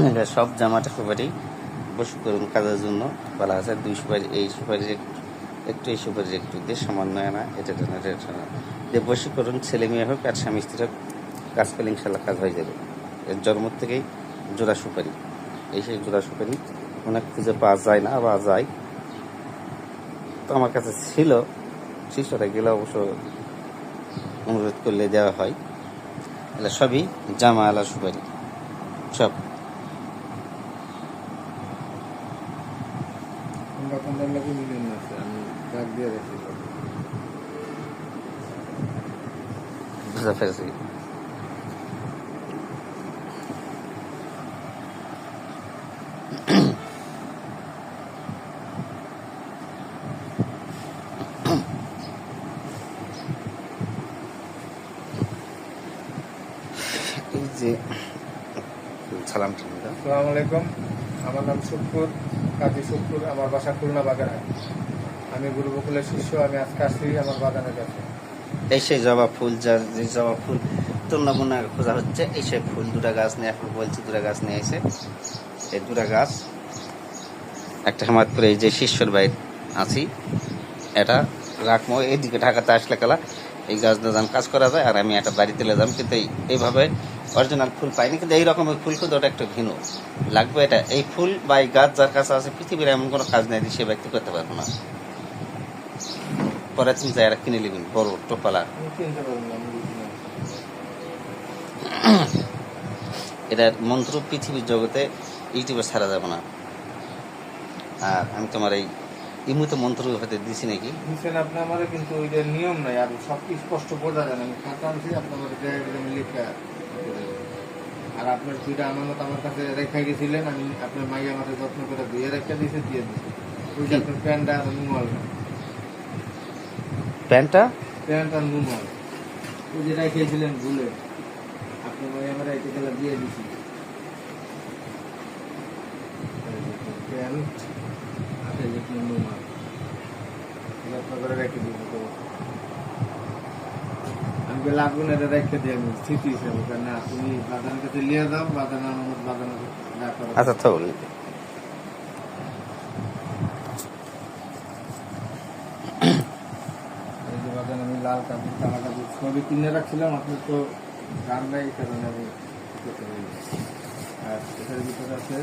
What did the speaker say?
এটা সব জামাটা সুপারি বসে করুন কাজের জন্য বলা আছে। 2 সুপারি, এই সুপারির একটু, এই সুপারির একটু দিয়ে সামান্য না, এটা দিয়ে বসে করুন। ছেলে মেয়ে হোক আর স্বামী স্ত্রী হোক, কাজ করলে ইনশাল্লাহ কাজ হয়ে যাবে। এর জন্ম থেকেই জোড়া সুপারি, এই সেই জোড়া সুপারি অনেক খুঁজে পাওয়া যায় না, পাওয়া যায়। তো আমার কাছে ছিল, শিষ্যরা গেলে অবশ্য অনুরোধ করলে দেওয়া হয়। এগুলো সবই জামা আলা সুপারি, সব। বুঝতে পেরেছি। এই যে সালাম। আসসালামু আলাইকুম, আমার নাম শুক্কুর, কাজী শুক্কুর। আমার বাসা খুলনা বাগানে। আমি গুরু বকুলের শিষ্য। আমি আজকে আসছি আমার বাগানের কাছে। এই সেই জবা ফুল, যার যে জবা ফুল তুলনামূলনা খোঁজা হচ্ছে, এই সেই ফুল দুটা গাছ নিয়ে এখন বলছি, দুটা গাছ নিয়ে এসে এই দুটা গাছ একটা হেমায়তপুরে এই যে শিষ্যর বাড়ি আছি, এটা রাখবো। এইদিকে ঢাকাতে আসলে কালা এই গাছ দান কাজ করা যায়, আর আমি একটা বাড়িতে লেলাম। কিন্তু এইভাবে অরিজিনাল ফুল পাইনি, কিন্তু এই রকমের ফুল কিন্তু ওটা একটু ভিন্ন লাগবে। এটা এই ফুল বা এই গাছ যার কাছে আছে, পৃথিবীর এমন কোনো কাজ নেই সে ব্যক্তি করতে পারবো না। পরে তুমি যাই কিনে নেবেন বড় টোপালা। এটার মন্ত্র পৃথিবীর জগতে ইউটিউবে ছাড়া যাবে না। আর আমি তোমার এই ইমুতে মন্ত্র হতে দিছি নাকি দিচ্ছেন আপনি আমার, কিন্তু ওইটার নিয়ম নাই। আর সব স্পষ্ট বোঝা যায় না। আমি খাতা আনছি আপনার লিখা। আর আপনার দুইটা আমানত আমার কাছে রেখে গেছিলেন। আমি আপনার মাই আমাদের যত্ন করে ধুয়ে রেখে দিয়েছে, দিয়ে দিচ্ছি। ওই যে আপনার প্যান্টটা আর নুমাল, প্যান্ট আর নুমাল ওই যে রেখেছিলেন ভুলে, আপনার মাই আমার রেখে গেলে দিয়ে দিচ্ছি। প্যান্ট আর এই যে নুমাল যত্ন করে রেখে দিয়েছি। তো আমি লাগবে না, এটা রেখে দিয়ে আমি স্মৃতি হিসেবে। না, তুমি বাদানের কাছে নিয়ে যাও, বাদানের বাদানের যা করো। আচ্ছা তো এই যে বাদান আমি লাল কাপড়, কালা কাপড় সবই কিনে রাখছিলাম। আপনার তো গান নাই, এই কারণে আমি করতে পারি। আর এটার ভিতরে আছে